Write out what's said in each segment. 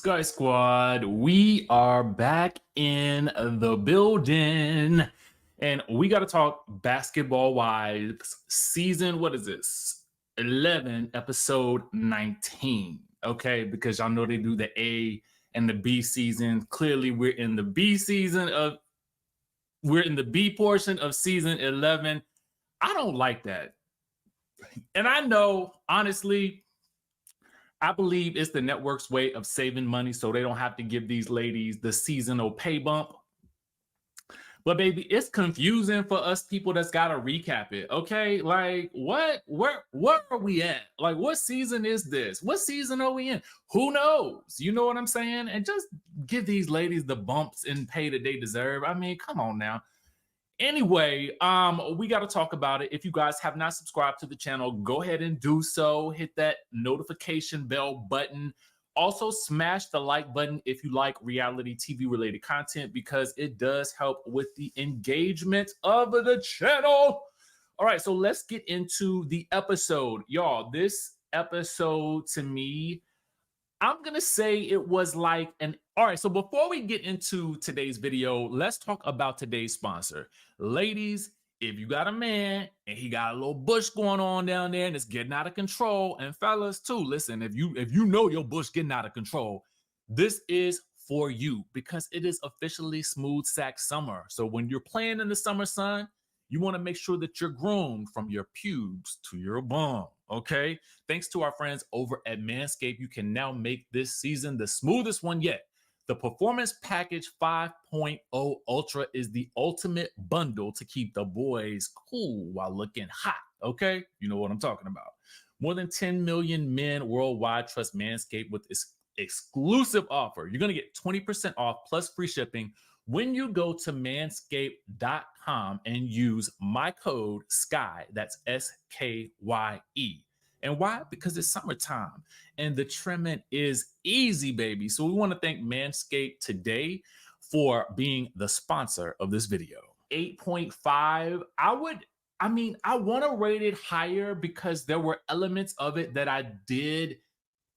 Skye Squad, we are back in the building and we got to talk basketball wives season. What is this? 11, episode 19. Okay, because y'all know they do the A and the B season. Clearly, we're in the B portion of season 11. I don't like that. And I know, honestly, I believe it's the network's way of saving money so they don't have to give these ladies the seasonal pay bump. But baby, it's confusing for us people that's got to recap it. Okay, like where are we at? Like what season is this? What season are we in? Who knows? You know what I'm saying? And just give these ladies the bumps and pay that they deserve. I mean, come on now. Anyway, we got to talk about it. If you guys have not subscribed to the channel, go ahead and do so. Hit that notification bell button. Also, smash the like button if you like reality TV related content because it does help with the engagement of the channel. All right, so let's get into the episode. Y'all, this episode to me, I'm going to say it was like an... All right, so before we get into today's video, let's talk about today's sponsor. Ladies, if you got a man and he got a little bush going on down there and it's getting out of control, and fellas too, listen, if you know your bush getting out of control, this is for you because it is officially smooth sack summer. So when you're playing in the summer sun, you want to make sure that you're groomed from your pubes to your bum. Okay, thanks to our friends over at Manscaped, you can now make this season the smoothest one yet. The Performance Package 5.0 Ultra is the ultimate bundle to keep the boys cool while looking hot. Okay, you know what I'm talking about. More than 10 million men worldwide trust Manscaped with this exclusive offer. You're going to get 20% off plus free shipping when you go to manscaped.com and use my code SKYE, that's SKYE. And why? Because it's summertime and the trimming is easy, baby. So we want to thank Manscaped today for being the sponsor of this video. 8.5. I want to rate it higher because there were elements of it that I did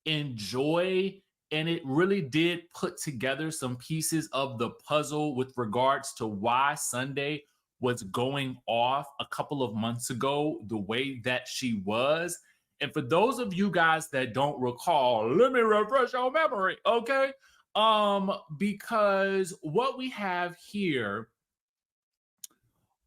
enjoy. And it really did put together some pieces of the puzzle with regards to why Sunday was going off a couple of months ago the way that she was. And for those of you guys that don't recall, let me refresh your memory, okay? Because what we have here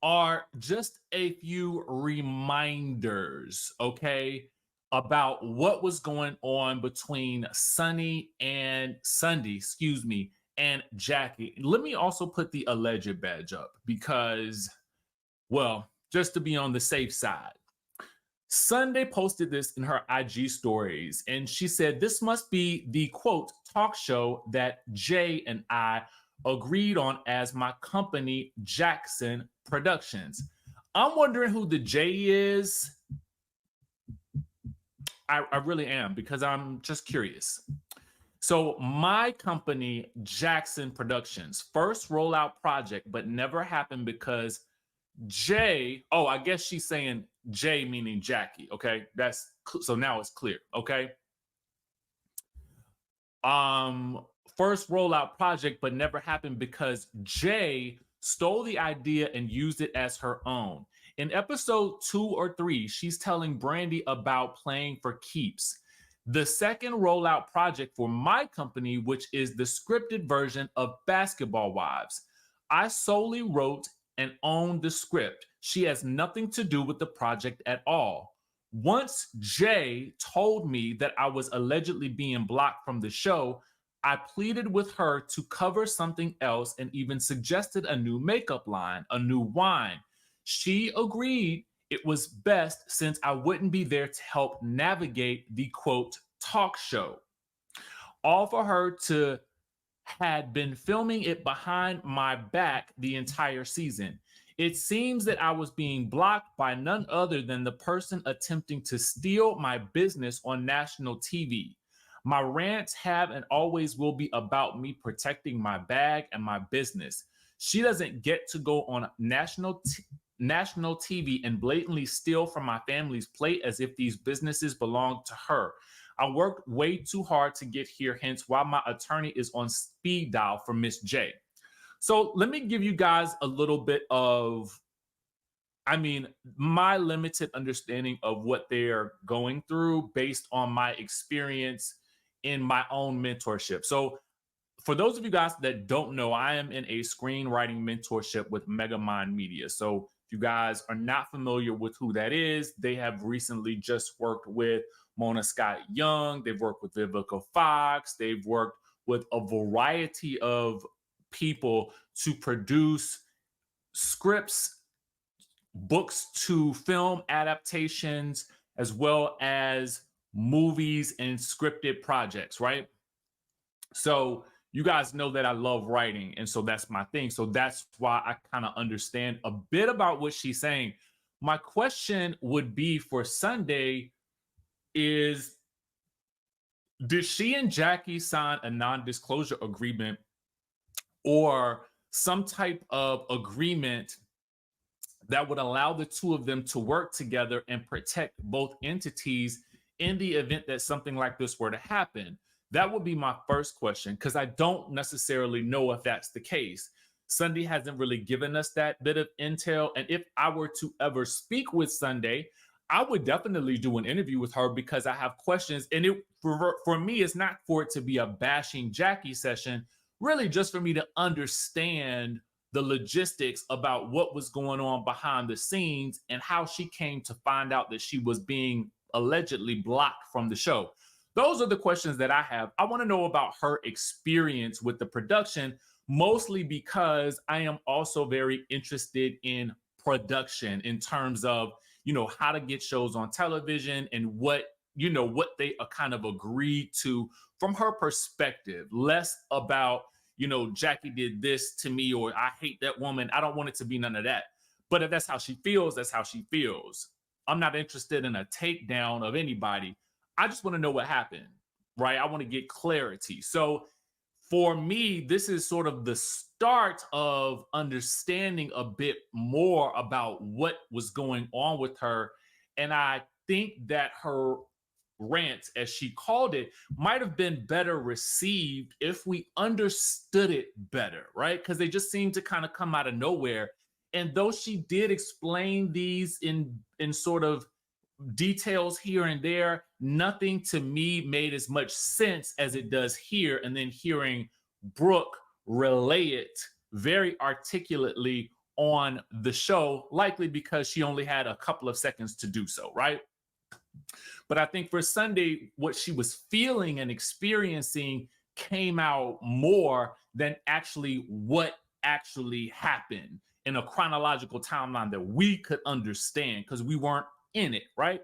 are just a few reminders, okay, about what was going on between Sunday, and Jackie. Let me also put the alleged badge up because, well, just to be on the safe side. Sunday posted this in her IG stories, and she said, this must be the, quote, talk show that Jay and I agreed on as my company, Jackson Productions. I'm wondering who the J is. I really am because I'm just curious. So my company, Jackson Productions, first rollout project, but never happened because Jay, oh, I guess she's saying Jay meaning Jackie. Okay, that's so now it's clear. Okay. First rollout project, but never happened because Jay stole the idea and used it as her own. In episode 2 or 3, she's telling Brandi about playing for keeps. The second rollout project for my company, which is the scripted version of Basketball Wives. I solely wrote and owned the script. She has nothing to do with the project at all. Once Jay told me that I was allegedly being blocked from the show, I pleaded with her to cover something else and even suggested a new makeup line, a new wine. She agreed it was best since I wouldn't be there to help navigate the, quote, talk show. All for her to had been filming it behind my back the entire season. It seems that I was being blocked by none other than the person attempting to steal my business on national TV. My rants have and always will be about me protecting my bag and my business. She doesn't get to go on national TV and blatantly steal from my family's plate as if these businesses belong to her. I worked way too hard to get here, hence why my attorney is on speed dial for Miss J. So let me give you guys a little bit of, my limited understanding of what they're going through based on my experience in my own mentorship. So for those of you guys that don't know, I am in a screenwriting mentorship with Megamind Media. So if you guys are not familiar with who that is, they have recently just worked with Mona Scott Young. They've worked with Vivica Fox. They've worked with a variety of people to produce scripts, books to film adaptations, as well as movies and scripted projects, right? So you guys know that I love writing, and so that's my thing. So that's why I kind of understand a bit about what she's saying. My question would be for Sunday is, did she and Jackie sign a non-disclosure agreement or some type of agreement that would allow the two of them to work together and protect both entities in the event that something like this were to happen? That would be my first question, because I don't necessarily know if that's the case. Sunday hasn't really given us that bit of intel. And if I were to ever speak with Sunday, I would definitely do an interview with her because I have questions. And for me, it's not for it to be a bashing Jackie session, really just for me to understand the logistics about what was going on behind the scenes and how she came to find out that she was being allegedly blocked from the show. Those are the questions that I have. I want to know about her experience with the production, mostly because I am also very interested in production in terms of, how to get shows on television and what they kind of agreed to from her perspective. Less about, Jackie did this to me, or I hate that woman. I don't want it to be none of that. But if that's how she feels, that's how she feels. I'm not interested in a takedown of anybody. I just want to know what happened, right? I want to get clarity. So for me, this is sort of the start of understanding a bit more about what was going on with her. And I think that her rant, as she called it, might have been better received if we understood it better, right? Because they just seem to kind of come out of nowhere. And though she did explain these in sort of details here and there, nothing to me made as much sense as it does here. And then hearing Brooke relay it very articulately on the show, likely because she only had a couple of seconds to do so, right? But I think for Sunday, what she was feeling and experiencing came out more than actually what actually happened in a chronological timeline that we could understand because we weren't in it, right?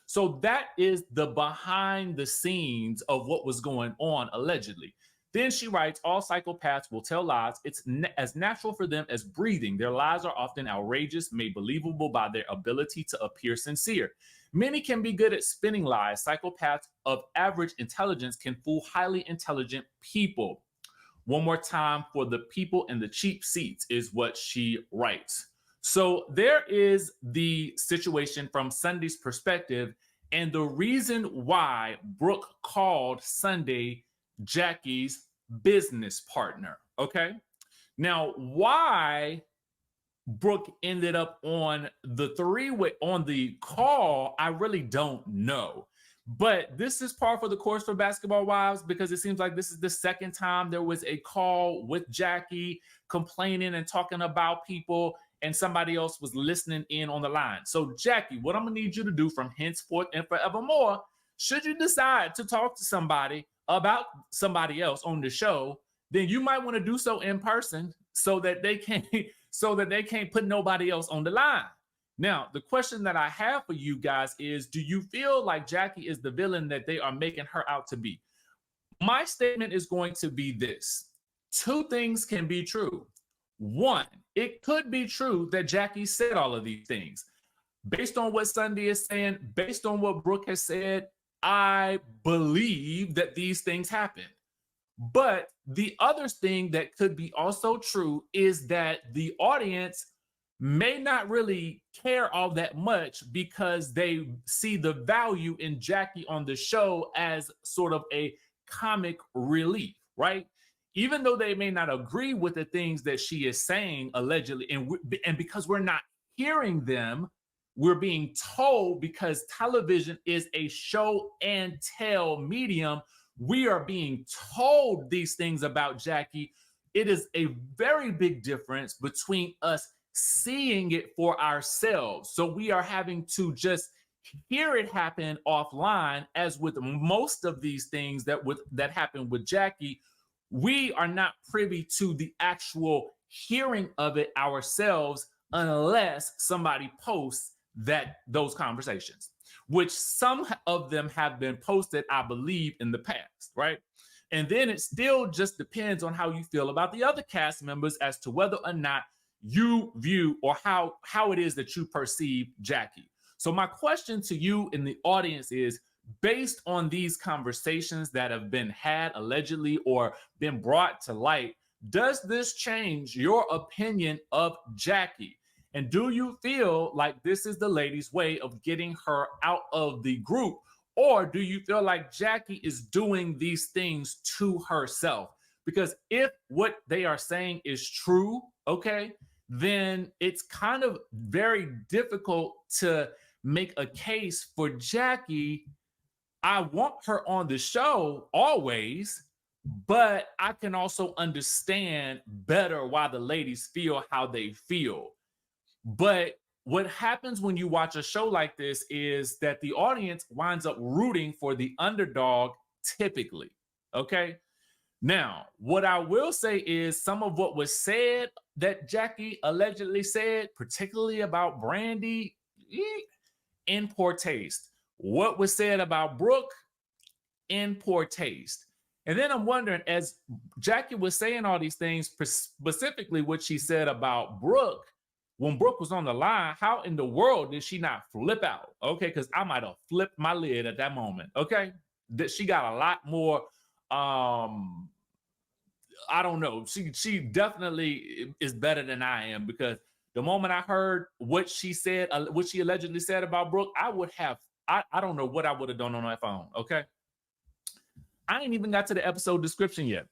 So that is the behind the scenes of what was going on allegedly. Then she writes, all psychopaths will tell lies. It's as natural for them as breathing. Their lies are often outrageous, made believable by their ability to appear sincere. Many can be good at spinning lies. Psychopaths of average intelligence can fool highly intelligent people. One more time for the people in the cheap seats is what she writes. So there is the situation from Sunday's perspective, and the reason why Brooke called Sunday Jackie's business partner. Okay. Now, why Brooke ended up on the three-way on the call, I really don't know. But this is par for the course for Basketball Wives because it seems like this is the second time there was a call with Jackie complaining and talking about people, and somebody else was listening in on the line. So, Jackie, what I'm going to need you to do from henceforth and forevermore, should you decide to talk to somebody about somebody else on the show, then you might want to do so in person so that they can't put nobody else on the line. Now, the question that I have for you guys is, do you feel like Jackie is the villain that they are making her out to be? My statement is going to be this. Two things can be true. One, it could be true that Jackie said all of these things. Based on what Sunday is saying, based on what Brooke has said, I believe that these things happened. But the other thing that could be also true is that the audience may not really care all that much because they see the value in Jackie on the show as sort of a comic relief, right? Even though they may not agree with the things that she is saying allegedly, and because we're not hearing them, we're being told, because television is a show and tell medium, we are being told these things about Jackie. It is a very big difference between us seeing it for ourselves. So we are having to just hear it happen offline, as with most of these things that happen with Jackie. We are not privy to the actual hearing of it ourselves unless somebody posts those conversations, which some of them have been posted, I believe, in the past, right? And then it still just depends on how you feel about the other cast members as to whether or not you view, or how it is that you perceive Jackie. So my question to you in the audience is, based on these conversations that have been had allegedly or been brought to light, does this change your opinion of Jackie? And do you feel like this is the lady's way of getting her out of the group? Or do you feel like Jackie is doing these things to herself? Because if what they are saying is true, okay, then it's kind of very difficult to make a case for Jackie. I want her on the show always, but I can also understand better why the ladies feel how they feel. But what happens when you watch a show like this is that the audience winds up rooting for the underdog typically, okay? Now, what I will say is some of what was said that Jackie allegedly said, particularly about Brandi, in poor taste. What was said about Brooke, in poor taste. And then I'm wondering, as Jackie was saying all these things, specifically what she said about Brooke, when Brooke was on the line, how in the world did she not flip out? Okay, because I might have flipped my lid at that moment. Okay, that she got a lot more. I don't know. She definitely is better than I am, because the moment I heard what she said, what she allegedly said about Brooke, I would have. I don't know what I would have done on my phone. Okay, I ain't even got to the episode description yet.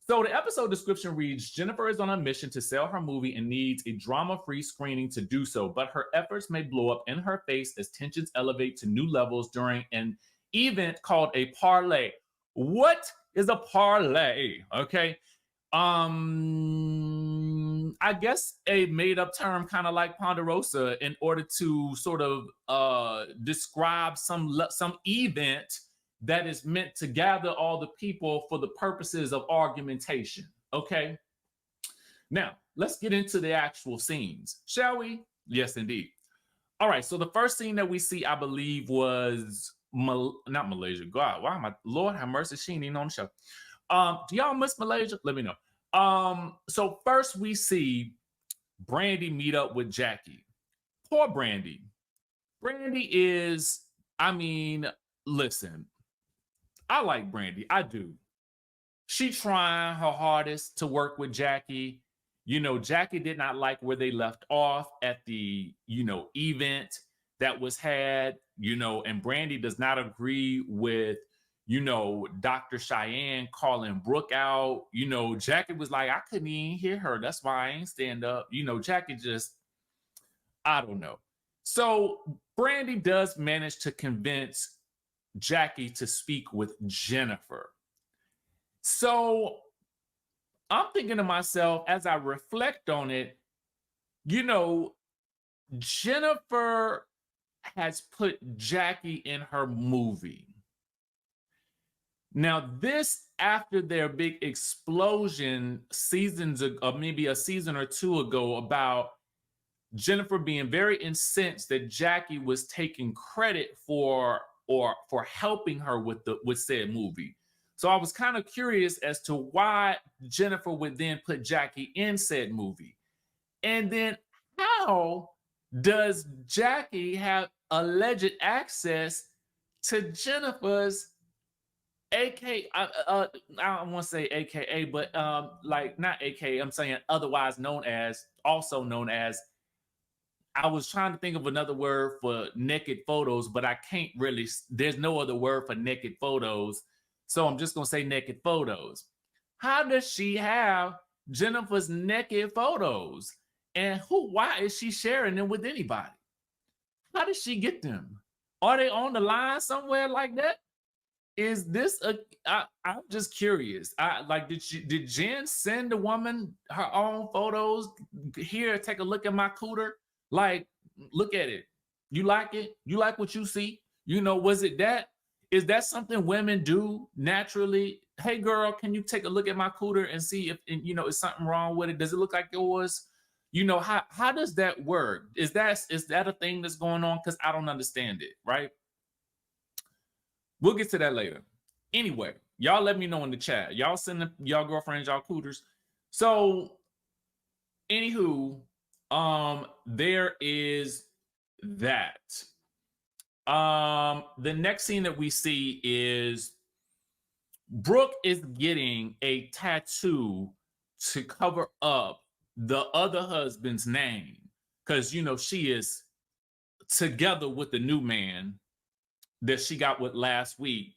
So the episode description reads, Jennifer is on a mission to sell her movie and needs a drama-free screening to do so, but her efforts may blow up in her face as tensions elevate to new levels during an event called a parlay. What is a parlay? Okay. I guess a made-up term, kind of like Ponderosa, in order to sort of describe some event that is meant to gather all the people for the purposes of argumentation. Okay. Now, let's get into the actual scenes, shall we? Yes, indeed. All right. So the first scene that we see, I believe, was not Malaysia. God, why am I? Lord have mercy, she ain't even on the show. Do y'all miss Malaysia? Let me know. So first we see Brandi meet up with Jackie. Poor Brandi. Brandi is, I mean, listen, I like Brandi. I do. She trying her hardest to work with Jackie. You know, Jackie did not like where they left off at the, event that was had, and Brandi does not agree with, Dr. Cheyenne calling Brooke out. Jackie was like, I couldn't even hear her. That's why I ain't stand up. Jackie just, I don't know. So Brandi does manage to convince Jackie to speak with Jennifer. So I'm thinking to myself, as I reflect on it, Jennifer has put Jackie in her movie. Now, this after their big explosion seasons ago, maybe a season or two ago, about Jennifer being very incensed that Jackie was taking credit for helping her with said movie. So I was kind of curious as to why Jennifer would then put Jackie in said movie. And then how does Jackie have alleged access to Jennifer's AK, I don't want to say AKA, but like not AKA, I'm saying otherwise known as, also known as I was trying to think of another word for naked photos, but I can't really, there's no other word for naked photos. So I'm just going to say naked photos. How does she have Jennifer's naked photos? And why is she sharing them with anybody? How did she get them? Are they on the line somewhere like that? Is this I'm just curious. Did Jen send the woman her own photos? Here, take a look at my cooter. Like, look at it. You like it? You like what you see? You know, was it that? Is that something women do naturally? Hey girl, can you take a look at my cooter and see if, you know, is something wrong with it? Does it look like yours? You know, how does that work? Is that a thing that's going on? Because I don't understand it, right? We'll get to that later. Anyway, y'all let me know in the chat. Y'all send y'all girlfriends, y'all cooters. So, anywho, there is that. The next scene that we see is Brooke is getting a tattoo to cover up the other husband's name, because you know she is together with the new man that she got with last week,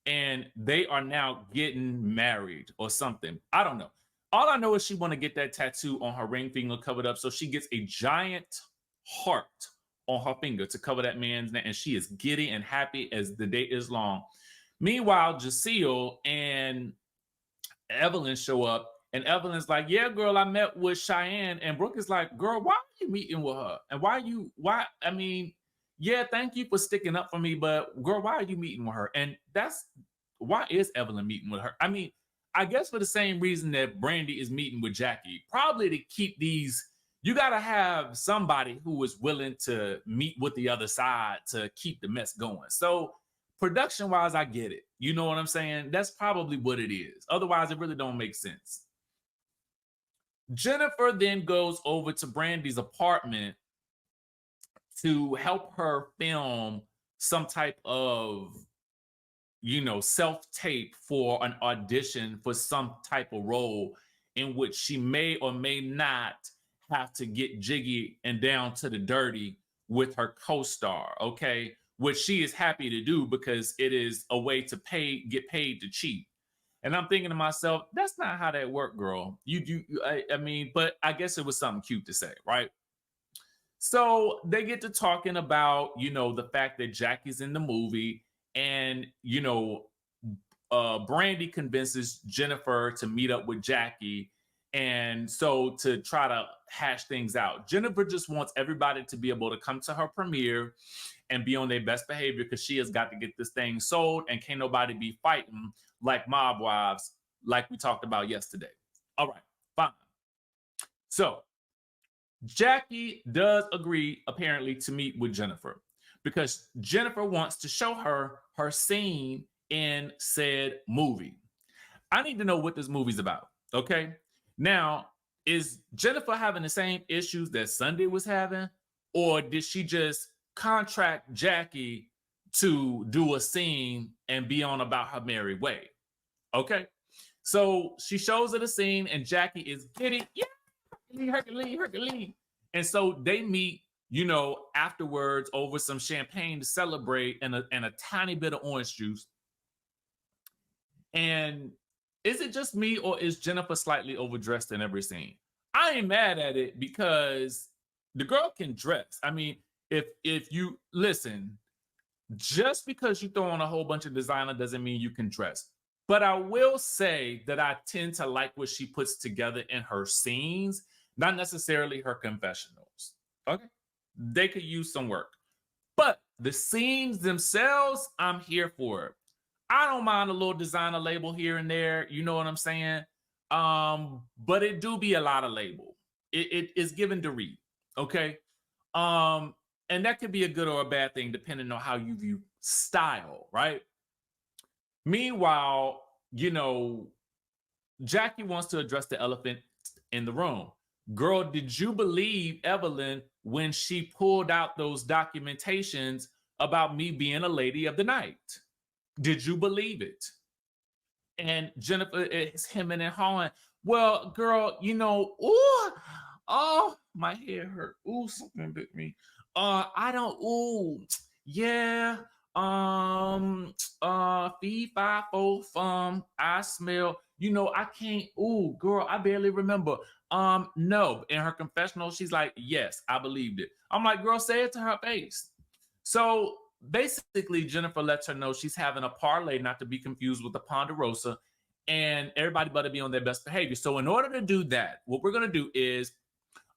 and they are now getting married or something. I don't know. All I know is she want to get that tattoo on her ring finger covered up, so she gets a giant heart on her finger to cover that man's name, and she is giddy and happy as the day is long. Meanwhile, Jaceel and Evelyn show up, and Evelyn's like, yeah, girl, I met with Cheyenne. And Brooke is like, girl, why are you meeting with her? And I mean, yeah, thank you for sticking up for me, but girl, why are you meeting with her? And why is Evelyn meeting with her? I mean, I guess for the same reason that Brandi is meeting with Jackie, probably to keep these, you got to have somebody who is willing to meet with the other side to keep the mess going. So production wise, I get it. You know what I'm saying? That's probably what it is. Otherwise, it really don't make sense. Jennifer then goes over to Brandi's apartment to help her film some type of, you know, self-tape for an audition for some type of role in which she may or may not have to get jiggy and down to the dirty with her co-star, okay? Which she is happy to do because it is a way to get paid to cheat. And I'm thinking to myself, that's not how that worked, girl. I mean, but I guess it was something cute to say, right? So they get to talking about, you know, the fact that Jackie's in the movie, and, you know, Brandi convinces Jennifer to meet up with Jackie. And so to try to hash things out, Jennifer just wants everybody to be able to come to her premiere and be on their best behavior, because she has got to get this thing sold, and can't nobody be fighting like mob wives like we talked about yesterday. All right, fine. So Jackie does agree, apparently, to meet with Jennifer, because Jennifer wants to show her her scene in said movie. I need to know what this movie's about, okay? Now, is Jennifer having the same issues that Sunday was having, or did she just contract Jackie to do a scene and be on about her merry way? Okay, so she shows her the scene, and Jackie is giddy, yeah, Hercules. And so they meet, you know, afterwards over some champagne to celebrate, and a tiny bit of orange juice. And is it just me, or is Jennifer slightly overdressed in every scene? I ain't mad at it, because the girl can dress. I mean, if you listen, just because you throw on a whole bunch of designer doesn't mean you can dress. But I will say that I tend to like what she puts together in her scenes, not necessarily her confessionals. Okay, they could use some work. But the scenes themselves, I'm here for it. I don't mind a little designer label here and there, you know what I'm saying? But it do be a lot of label. It is given to read, okay? And that could be a good or a bad thing depending on how you view style, right? Meanwhile, you know, Jackie wants to address the elephant in the room. Girl, did you believe Evelyn when she pulled out those documentations about me being a lady of the night? Did you believe it? And Jennifer is hemming and hawing. Well, girl, you know, ooh, Oh, my head hurt. Ooh, something bit me. I don't. Ooh, yeah. Fee, fi, fo, fum. I smell. You know, I can't. Ooh, girl, I barely remember. No. In her confessional, she's like, yes, I believed it. I'm like, girl, say it to her face. So basically, Jennifer lets her know she's having a parlay, not to be confused with the Ponderosa, and everybody better be on their best behavior. So in order to do that, what we're gonna do is,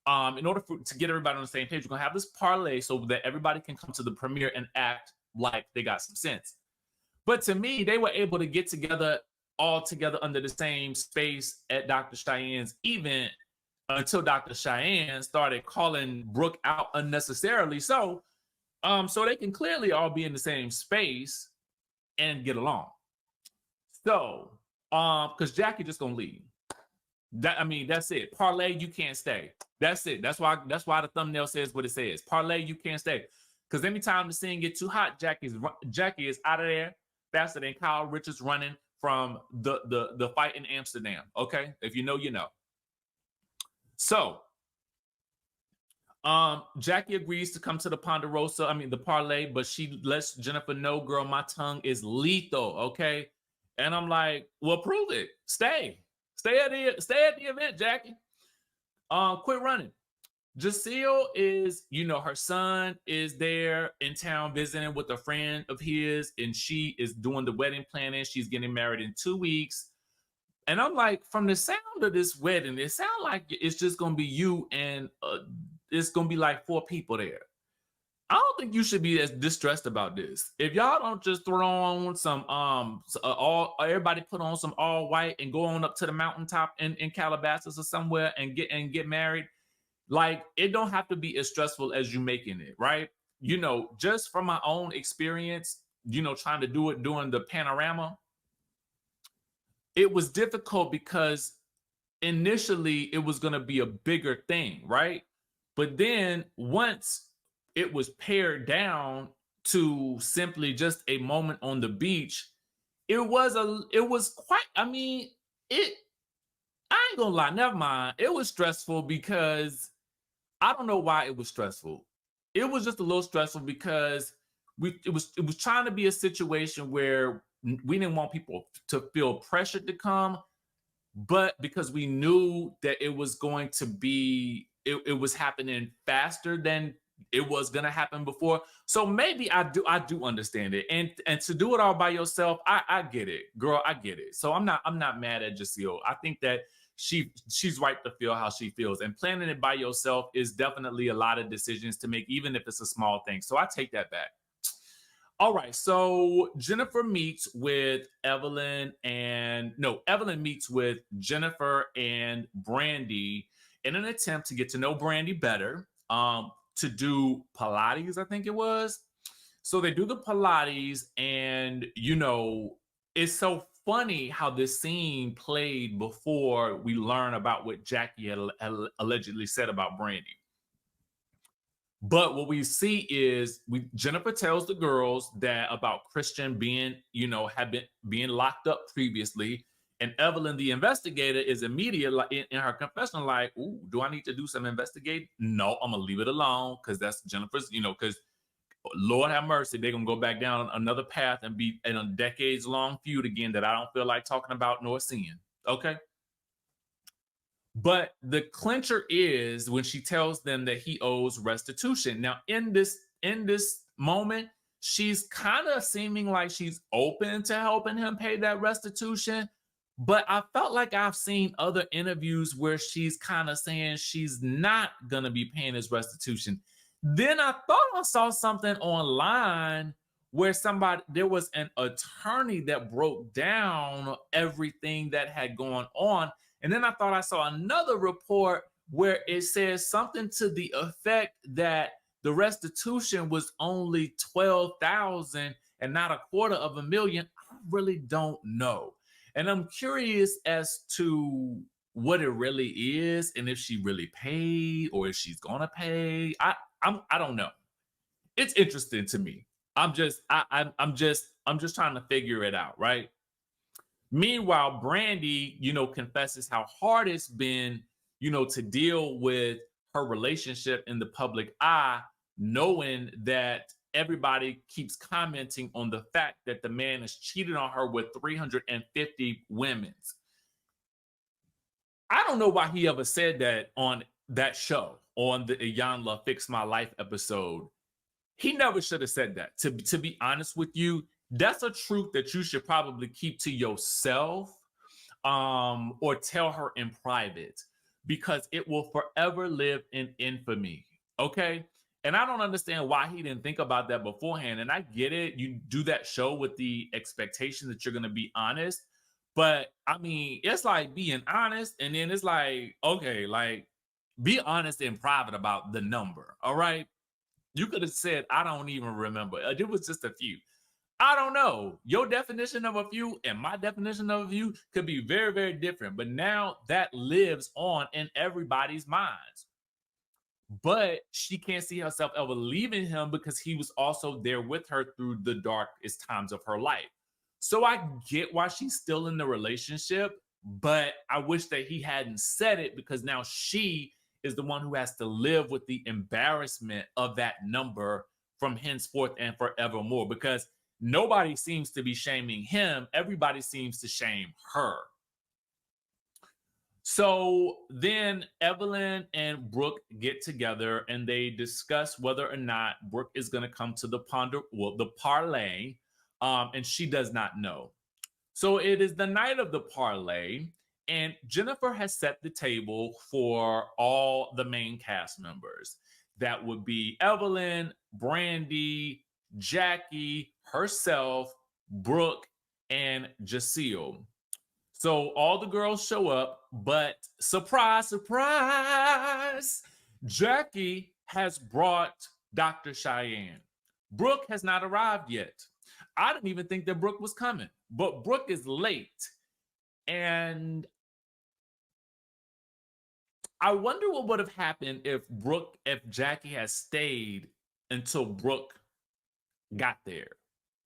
in order to get everybody on the same page, we're gonna have this parlay so that everybody can come to the premiere and act like they got some sense. But to me, they were able to get together all together under the same space at Dr. Cheyenne's event until Dr. Cheyenne started calling Brooke out unnecessarily. So they can clearly all be in the same space and get along. So, because Jackie just gonna leave. That's it. Parlay, you can't stay. That's it. That's why the thumbnail says what it says. Parlay, you can't stay. Because anytime the scene get too hot, Jackie is out of there faster than Kyle Richards running from the fight in Amsterdam. Okay, if you know, you know. So, Jackie agrees to come to the Ponderosa, the parlay, but she lets Jennifer know, girl, my tongue is lethal, okay? And I'm like, well, prove it. Stay at the event, Jackie. Quit running. Jacille is, her son is there in town visiting with a friend of his, and she is doing the wedding planning. She's getting married in 2 weeks. And I'm like, from the sound of this wedding, it sounds like it's just going to be you and it's going to be like 4 people there. I don't think you should be as distressed about this. If y'all don't just throw on some everybody put on some all white and go on up to the mountaintop in Calabasas or somewhere and get married, like, it don't have to be as stressful as you making it, right? Just from my own experience, trying to do it during the panorama, it was difficult because initially it was going to be a bigger thing, right? But then once it was pared down to simply just a moment on the beach, it was quite, I ain't gonna lie, never mind. It was stressful because I don't know why it was stressful. It was just a little stressful because it was trying to be a situation where we didn't want people to feel pressured to come, but because we knew that it was going to be, it was happening faster than it was gonna happen before. So maybe I do understand it. And to do it all by yourself, I get it, girl. I get it. So I'm not mad at Jacille. I think that she's right to feel how she feels. And planning it by yourself is definitely a lot of decisions to make, even if it's a small thing. So I take that back. All right, so Jennifer meets with Evelyn meets with Jennifer and Brandi in an attempt to get to know Brandi better, to do Pilates, I think it was. So they do the Pilates, and it's so funny how this scene played before we learn about what Jackie had allegedly said about Brandi. But what we see is Jennifer tells the girls that about Christian being, had been being locked up previously. And Evelyn, the investigator, is immediately in her confession like, ooh, do I need to do some investigating? No, I'm going to leave it alone because that's Jennifer's, because Lord have mercy, they're going to go back down another path and be in a decades-long feud again that I don't feel like talking about nor seeing. Okay? But the clincher is when she tells them that he owes restitution. Now, in this moment, she's kind of seeming like she's open to helping him pay that restitution. But I felt like I've seen other interviews where she's kind of saying she's not going to be paying his restitution. Then I thought I saw something online where there was an attorney that broke down everything that had gone on. And then I thought I saw another report where it says something to the effect that the restitution was only $12,000 and not $250,000. I really don't know. And I'm curious as to what it really is and if she really paid or if she's gonna pay. I don't know. It's interesting to me. I'm just trying to figure it out, right? Meanwhile, Brandi, confesses how hard it's been to deal with her relationship in the public eye, knowing that everybody keeps commenting on the fact that the man has cheated on her with 350 women. I don't know why he ever said that on that show, on the Iyanla Fix My Life episode. He never should have said that. To be honest with you, that's a truth that you should probably keep to yourself, or tell her in private, because it will forever live in infamy. Okay. And I don't understand why he didn't think about that beforehand. And I get it. You do that show with the expectation that you're going to be honest. But I mean, it's like being honest. And then it's like, okay, like be honest in private about the number. All right. You could have said, I don't even remember. It was just a few. I don't know. Your definition of a few and my definition of a few could be very, very different. But now that lives on in everybody's minds. But she can't see herself ever leaving him because he was also there with her through the darkest times of her life. So I get why she's still in the relationship, but I wish that he hadn't said it, because now she is the one who has to live with the embarrassment of that number from henceforth and forevermore, because nobody seems to be shaming him. Everybody seems to shame her. So then Evelyn and Brooke get together and they discuss whether or not Brooke is going to come to the parlay, and she does not know. So it is the night of the parlay, and Jennifer has set the table for all the main cast members. That would be Evelyn, Brandi, Jackie, herself, Brooke, and Jacille. So all the girls show up, but surprise, surprise, Jackie has brought Dr. Cheyenne. Brooke has not arrived yet. I didn't even think that Brooke was coming, but Brooke is late. And I wonder what would have happened if Jackie had stayed until Brooke got there.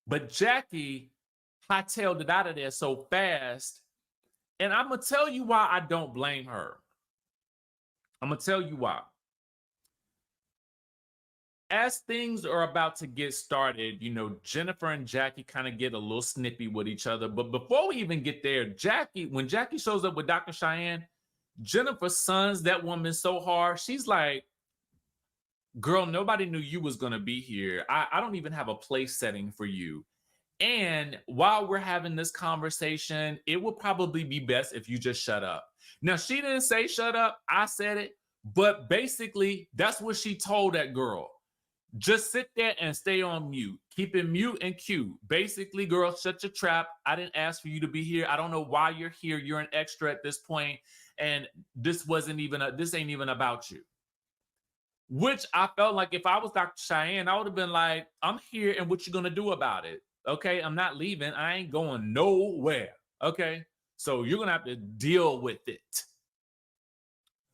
But Jackie hightailed it out of there so fast. And I'm going to tell you why I don't blame her. I'm going to tell you why. As things are about to get started, Jennifer and Jackie kind of get a little snippy with each other. But before we even get there, when Jackie shows up with Dr. Cheyenne, Jennifer sons that woman so hard. She's like, girl, nobody knew you was going to be here. I don't even have a place setting for you. And while we're having this conversation, it would probably be best if you just shut up. Now, she didn't say shut up. I said it. But basically, that's what she told that girl. Just sit there and stay on mute. Keep it mute and cute. Basically, girl, shut your trap. I didn't ask for you to be here. I don't know why you're here. You're an extra at this point. And this ain't even about you. Which I felt like if I was Dr. Cheyenne, I would have been like, I'm here and what you gonna do about it? Okay, I'm not leaving. I ain't going nowhere. Okay, so you're gonna have to deal with it.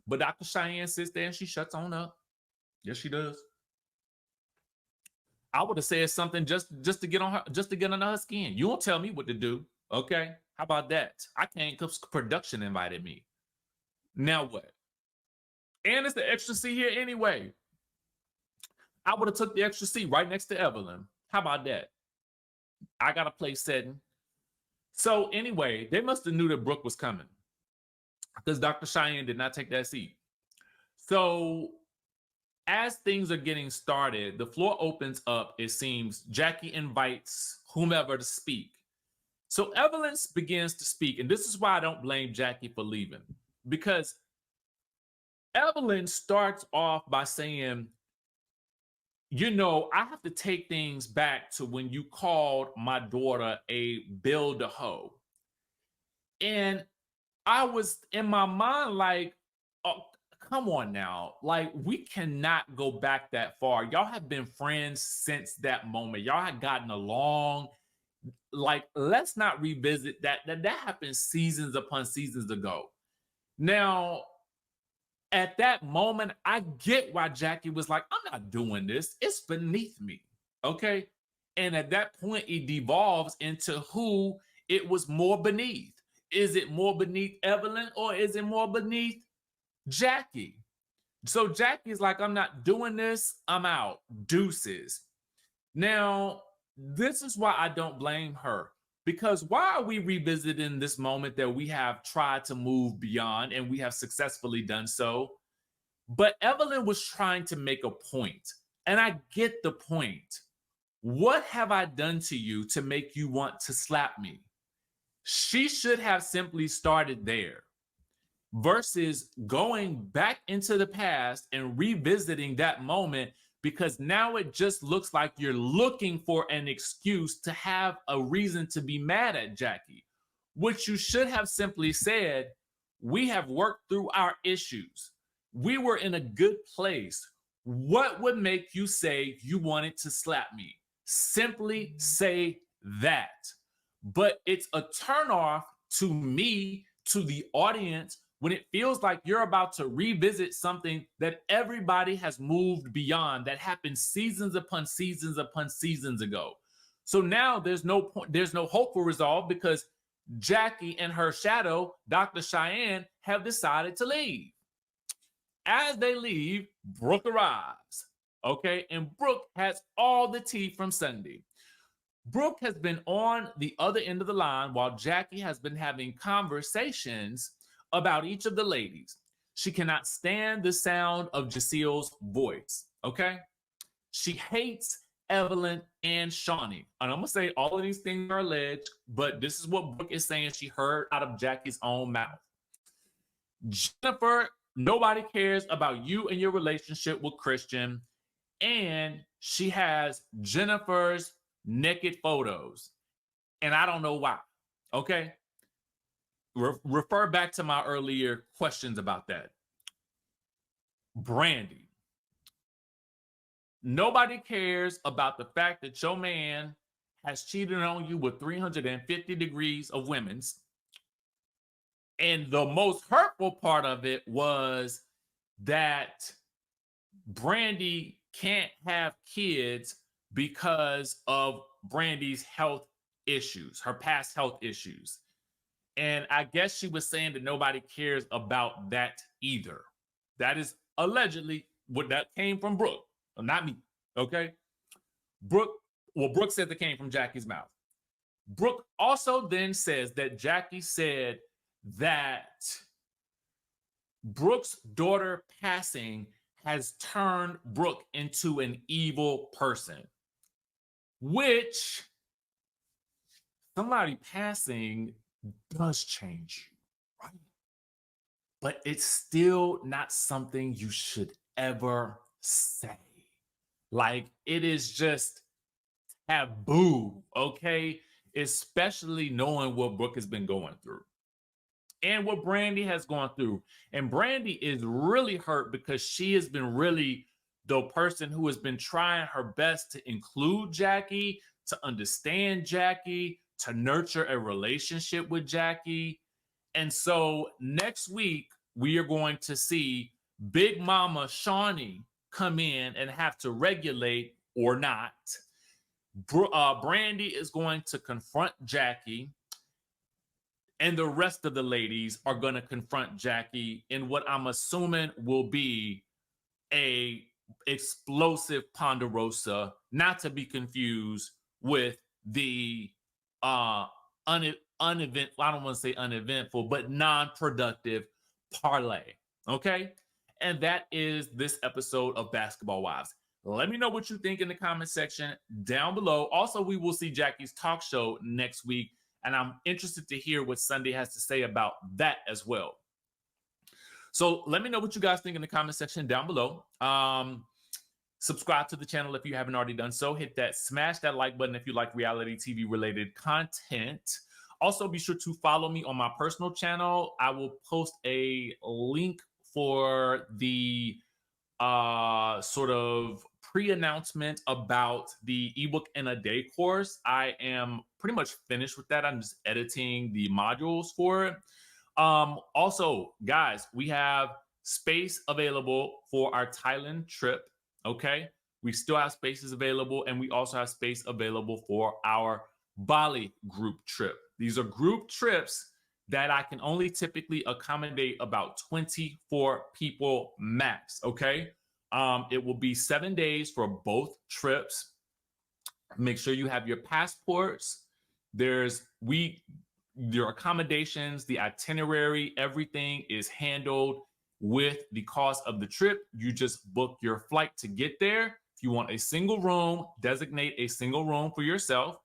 But Dr. Cheyenne sits there and she shuts on up. Yes, she does. I would have said something just to get on her, just to get under her skin. You won't tell me what to do. Okay, how about that? I can't because production invited me. Now what? And it's the extra seat here anyway. I would have took the extra seat right next to Evelyn. How about that? I got a place setting. So anyway, they must have knew that Brooke was coming because Dr. Cheyenne did not take that seat. So as things are getting started, the floor opens up. It seems Jackie invites whomever to speak. So Evelyn begins to speak. And this is why I don't blame Jackie for leaving, because Evelyn starts off by saying, I have to take things back to when you called my daughter a build-a-hoe. And I was in my mind like, oh, come on now. Like, we cannot go back that far. Y'all have been friends since that moment. Y'all had gotten along. Like, let's not revisit that. That happened seasons upon seasons ago. Now, at that moment, I get why Jackie was like, I'm not doing this. It's beneath me. Okay. And at that point, it devolves into who it was more beneath. Is it more beneath Evelyn or is it more beneath Jackie. So Jackie's like, I'm not doing this. I'm out. Deuces. Now, this is why I don't blame her. Because why are we revisiting this moment that we have tried to move beyond and we have successfully done so? But Evelyn was trying to make a point, and I get the point. What have I done to you to make you want to slap me? She should have simply started there versus going back into the past and revisiting that moment, because now it just looks like you're looking for an excuse to have a reason to be mad at Jackie, which you should have simply said, we have worked through our issues. We were in a good place. What would make you say you wanted to slap me? Simply say that. But it's a turnoff to me, to the audience, when it feels like you're about to revisit something that everybody has moved beyond, that happened seasons upon seasons upon seasons ago. So now there's no point, there's no hope for resolve, because Jackie and her shadow, Dr. Cheyenne, have decided to leave. As they leave, Brooke arrives, okay? And Brooke has all the tea from Sunday. Brooke has been on the other end of the line while Jackie has been having conversations about each of the ladies. She cannot stand the sound of Jacille's voice, okay? She hates Evelyn and Shaunie. And I'm gonna say all of these things are alleged, but this is what Brooke is saying she heard out of Jackie's own mouth. Jennifer, nobody cares about you and your relationship with Christian. And she has Jennifer's naked photos. And I don't know why. Okay. Refer back to my earlier questions about that. Brandi. Nobody cares about the fact that your man has cheated on you with 350 degrees of women's. And the most hurtful part of it was that Brandi can't have kids because of Brandi's health issues, her past health issues. And I guess she was saying that nobody cares about that either. That is allegedly what that came from Brooke, not me, okay? Brooke said that came from Jackie's mouth. Brooke also then says that Jackie said that Brooke's daughter passing has turned Brooke into an evil person, which somebody passing does change, right? But it's still not something you should ever say. Like, it is just taboo, okay? Especially knowing what Brooke has been going through and what Brandi has gone through. And Brandi is really hurt because she has been really the person who has been trying her best to include Jackie, to understand Jackie, to nurture a relationship with Jackie. And so next week, we are going to see Big Mama Shaunie come in and have to regulate or not. Brandi is going to confront Jackie, and the rest of the ladies are going to confront Jackie in what I'm assuming will be a explosive Ponderosa, not to be confused with the uneventful, I don't want to say uneventful, but non-productive parlay, okay? And that is this episode of Basketball Wives. Let me know what you think in the comment section down below. Also, we will see Jackie's talk show next week, and I'm interested to hear what Sunday has to say about that as well. So let me know what you guys think in the comment section down below. Subscribe to the channel if you haven't already done so. Hit that, smash that like button if you like reality TV related content. Also, be sure to follow me on my personal channel. I will post a link for the sort of pre-announcement about the ebook in a day course. I am pretty much finished with that. I'm just editing the modules for it. Also, guys, we have space available for our Thailand trip. Okay, we still have spaces available, and we also have space available for our Bali group trip. These are group trips that I can only typically accommodate about 24 people max, okay? It will be 7 days for both trips. Make sure you have your passports. Your accommodations, the itinerary, everything is handled with the cost of the trip. You just book your flight to get there. If you want a single room, designate a single room for yourself.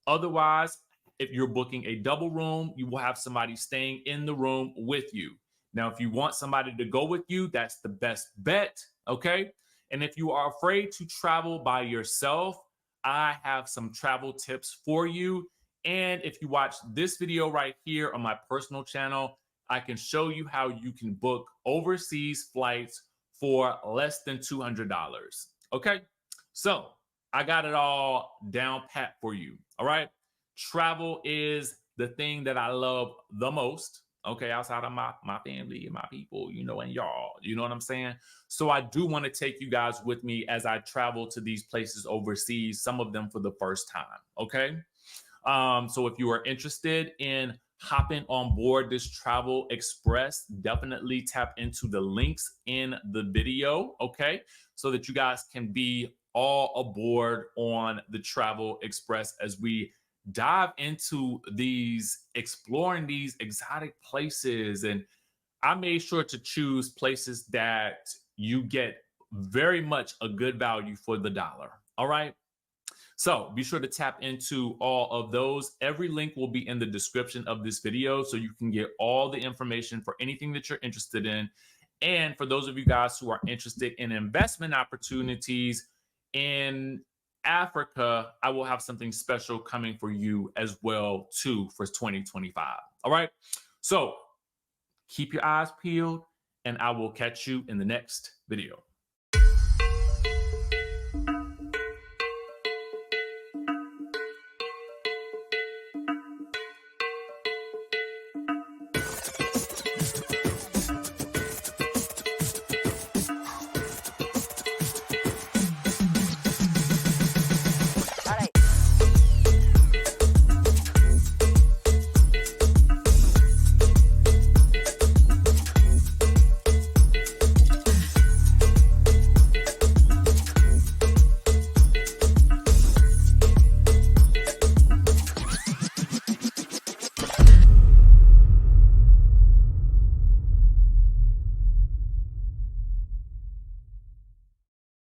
Otherwise, if you're booking a double room, you will have somebody staying in the room with you. Now, if you want somebody to go with you, that's the best bet, okay? And if you are afraid to travel by yourself, I have some travel tips for you. And if you watch this video right here on my personal channel, I can show you how you can book overseas flights for less than $200. Okay, so I got it all down pat for you. All right, travel is the thing that I love the most. Okay, outside of my family and my people, you know, and y'all, you know what I'm saying? So I do want to take you guys with me as I travel to these places overseas, some of them for the first time. Okay. So if you are interested in hopping on board this Travel Express, definitely tap into the links in the video, okay? So that you guys can be all aboard on the Travel Express as we dive into exploring these exotic places. And I made sure to choose places that you get very much a good value for the dollar, all right? So be sure to tap into all of those. Every link will be in the description of this video so you can get all the information for anything that you're interested in. And for those of you guys who are interested in investment opportunities in Africa, I will have something special coming for you as well too for 2025. All right. So keep your eyes peeled and I will catch you in the next video.